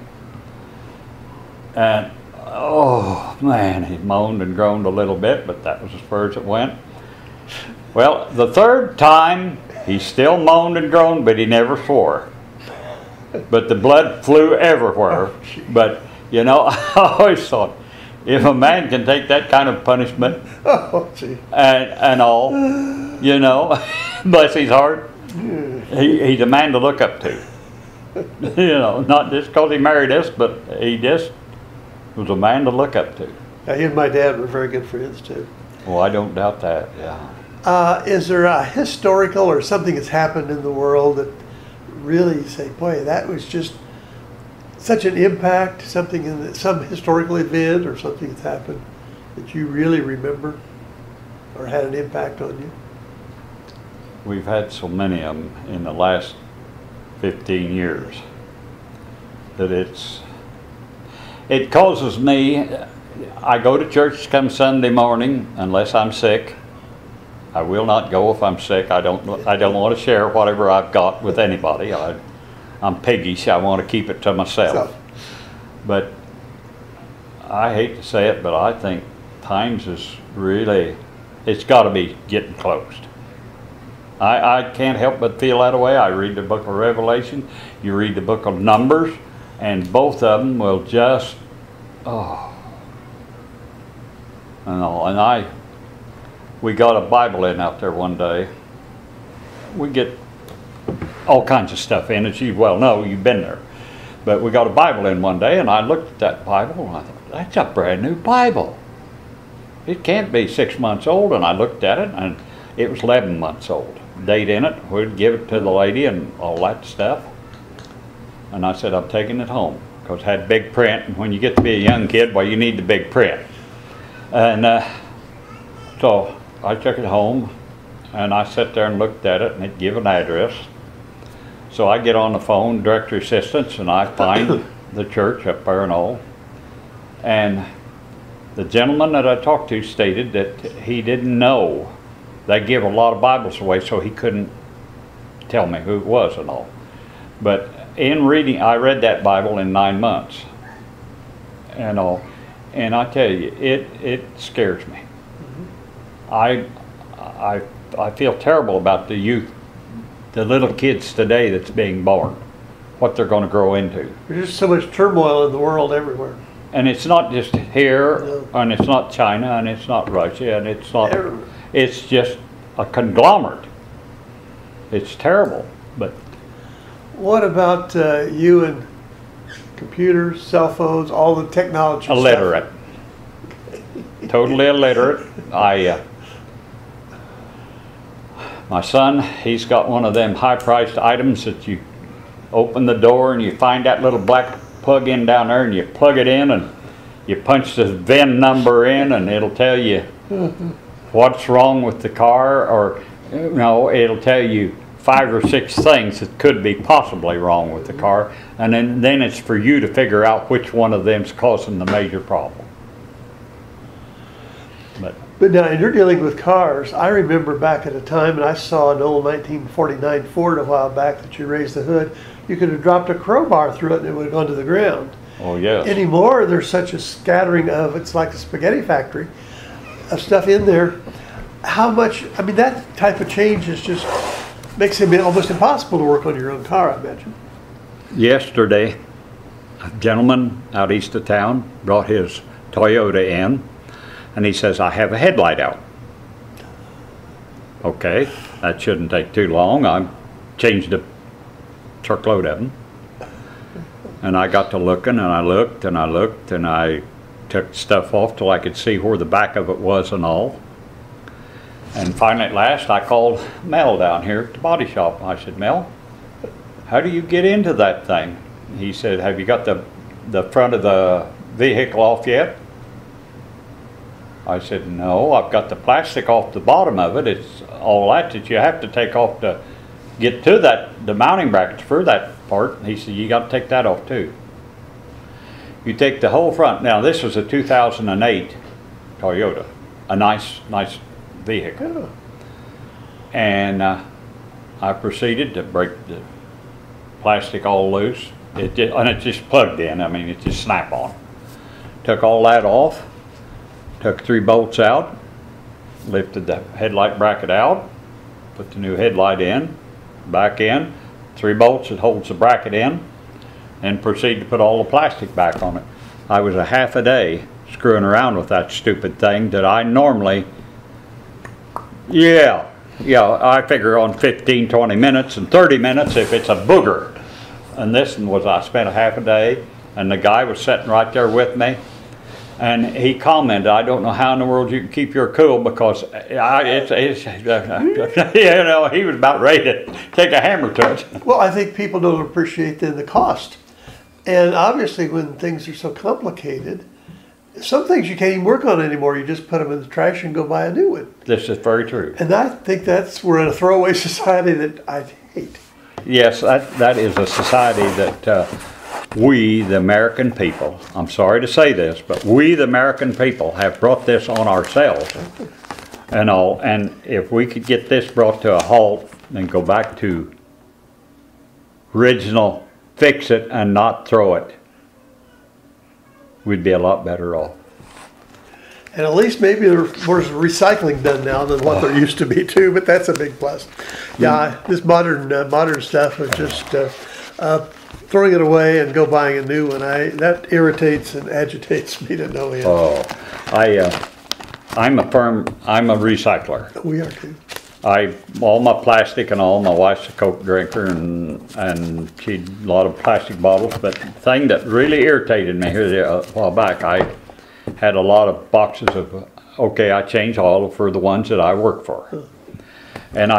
And oh man, he moaned and groaned a little bit, but that was as far as it went. Well, the third time he still moaned and groaned, but he never swore. But the blood flew everywhere. But you know, I always thought, if a man can take that kind of punishment and all, you know, bless his heart, he's a man to look up to. You know, not just because he married us, but he just was a man to look up to. He and my dad were very good friends too. Well, I don't doubt that, yeah. Is there a historical or something that's happened in the world that really you say, boy, that was just such an impact, something in some historical event or something that's happened that you really remember or had an impact on you? We've had so many of them in the last 15 years that it causes me. I go to church come Sunday morning unless I'm sick. I will not go if I'm sick. I don't want to share whatever I've got with anybody. I'm piggish. I want to keep it to myself. But I hate to say it, but I think times is really, it's got to be getting closed. I can't help but feel that way. I read the book of Revelation, you read the book of Numbers, and both of them will just, we got a Bible in out there one day. We get all kinds of stuff in, as you well know, you've been there. But we got a Bible in one day, and I looked at that Bible, and I thought, that's a brand new Bible. It can't be 6 months old, and I looked at it, and it was 11 months old. Date in it, we'd give it to the lady and all that stuff. And I said, I'm taking it home, because it had big print, and when you get to be a young kid, well, you need the big print. And so I took it home, and I sat there and looked at it, and it gave an address. So I get on the phone, directory assistance, and I find the church up there and all. And the gentleman that I talked to stated that he didn't know. They give a lot of Bibles away, so he couldn't tell me who it was and all. But in reading, I read that Bible in 9 months and all. And I tell you, it scares me. I feel terrible about the youth, the little kids today that's being born, what they're going to grow into. There's just so much turmoil in the world everywhere. And it's not just here, and it's not China, and it's not Russia, and it's not, it's just a conglomerate. It's terrible, but. What about you and computers, cell phones, all the technology illiterate. Stuff? Totally illiterate. My son, he's got one of them high-priced items that you open the door and you find that little black plug-in down there and you plug it in and you punch the VIN number in and it'll tell you what's wrong with the car, or you know, it'll tell you 5 or 6 things that could be possibly wrong with the car, and then it's for you to figure out which one of them's causing the major problem. But now, you're dealing with cars. I remember back at a time, and I saw an old 1949 Ford a while back that you raised the hood. You could have dropped a crowbar through it and it would have gone to the ground. Oh, yes. Anymore, there's such a scattering of, it's like a spaghetti factory of stuff in there. How much, I mean, that type of change is just, makes it almost impossible to work on your own car, I imagine. Yesterday, a gentleman out east of town brought his Toyota in, and he says, I have a headlight out. Okay, that shouldn't take too long. I changed a truckload of them. And I got to looking, and I looked, and I looked, and I took stuff off till I could see where the back of it was and all. And finally, at last, I called Mel down here at the body shop. I said, Mel, how do you get into that thing? He said, have you got the front of the vehicle off yet? I said, no, I've got the plastic off the bottom of it. It's all that you have to take off to get to the mounting brackets for that part. He said, you got to take that off too. You take the whole front. Now, this was a 2008 Toyota, a nice vehicle. And I proceeded to break the plastic all loose. And it just plugged in. I mean, it just snap on. Took all that off. Took 3 bolts out. Lifted the headlight bracket out. Put the new headlight in. Back in. 3 bolts that holds the bracket in. And proceed to put all the plastic back on it. I was a half a day screwing around with that stupid thing that I normally, I figure on 15, 20 minutes and 30 minutes if it's a booger. And this one was, I spent a half a day, and the guy was sitting right there with me, and he commented, I don't know how in the world you can keep your cool, because he was about ready to take a hammer to it. Well, I think people don't appreciate then the cost. And obviously when things are so complicated, some things you can't even work on anymore. You just put them in the trash and go buy a new one. This is very true. And I think we're in a throwaway society that I hate. Yes, that is a society that we, the American people, I'm sorry to say this, but we, the American people, have brought this on ourselves and all. And if we could get this brought to a halt and go back to original, fix it and not throw it, we'd be a lot better off. And at least maybe there's more recycling done now than what there used to be too, but that's a big plus. Yeah, this modern stuff of just throwing it away and go buying a new one, that irritates and agitates me to no end. Oh, I'm a recycler. We are too. All my plastic and all, my wife's a Coke drinker and she'd a lot of plastic bottles, but the thing that really irritated me here a while back, I had a lot of boxes of, I change oil for the ones that I work for. And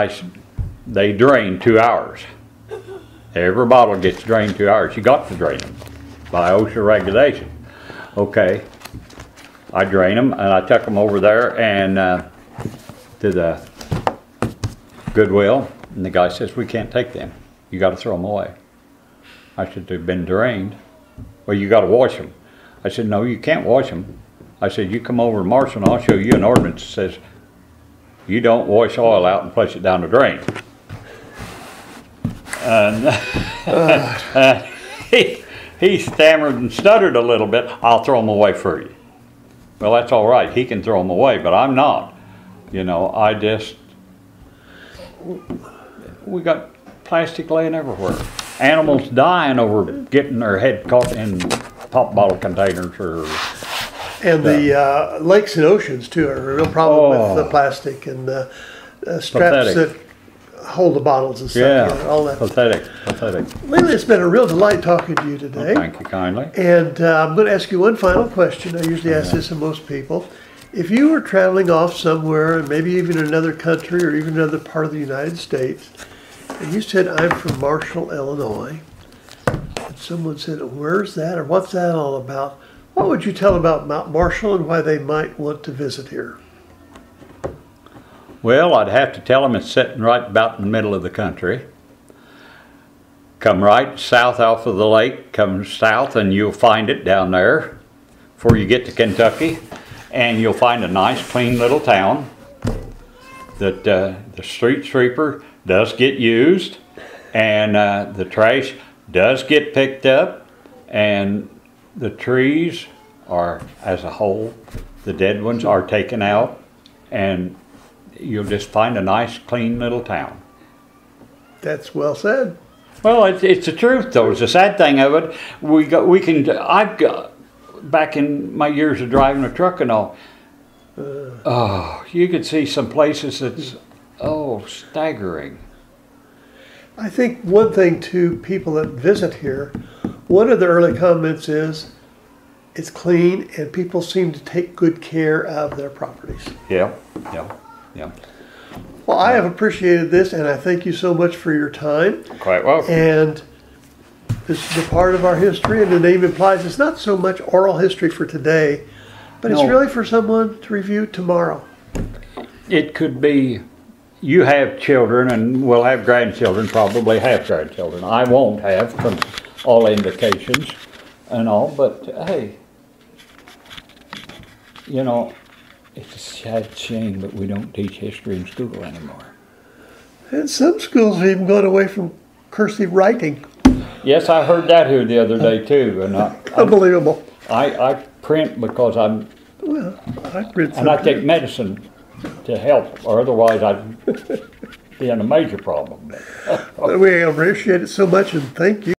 they drain 2 hours. Every bottle gets drained 2 hours. You got to drain them by OSHA regulation. Okay, I drain them and I took them over there and to the Goodwill, and the guy says, we can't take them. You got to throw them away. I said, they've been drained. Well, you got to wash them. I said, no, you can't wash them. I said, you come over to Marshall and I'll show you an ordinance that says you don't wash oil out and flush it down the drain. And he stammered and stuttered a little bit. I'll throw them away for you. Well, that's all right. He can throw them away, but I'm not. We got plastic laying everywhere. Animals dying over getting their head caught in pop bottle containers and the lakes and oceans too are a real problem with the plastic and straps that hold the bottles and stuff. All that. Pathetic. Leland, it's been a real delight talking to you today. Well, thank you kindly. And I'm going to ask you one final question. I usually ask this of most people. If you were traveling off somewhere, and maybe even another country or even another part of the United States, and you said, I'm from Marshall, Illinois, and someone said, where's that, or what's that all about? What would you tell about Mount Marshall and why they might want to visit here? Well, I'd have to tell them it's sitting right about in the middle of the country. Come right south off of the lake, come south and you'll find it down there before you get to Kentucky. And you'll find a nice clean little town that the street sweeper does get used and the trash does get picked up and the trees are, as a whole, the dead ones are taken out and you'll just find a nice clean little town. That's well said. Well, it's the truth though. It's the sad thing of it. I've got, back in my years of driving a truck and all, you could see some places that's Oh, staggering. I think one thing to people that visit here, one of the early comments is it's clean and people seem to take good care of their properties. Yeah, yeah, yeah. Well, I have appreciated this and I thank you so much for your time. Quite well. And this is a part of our history, and the name implies it's not so much oral history for today, but it's No. really for someone to review tomorrow. It could be, you have children and will have grandchildren, probably have grandchildren. I won't have from all indications and all, but hey, you know, it's a sad shame that we don't teach history in school anymore. And some schools have even gone away from cursive writing. Yes, I heard that here the other day too, and Unbelievable. I print because I'm, Well, I read and I some. take medicine to help, or otherwise I'd be in a major problem. We appreciate it so much, and thank you.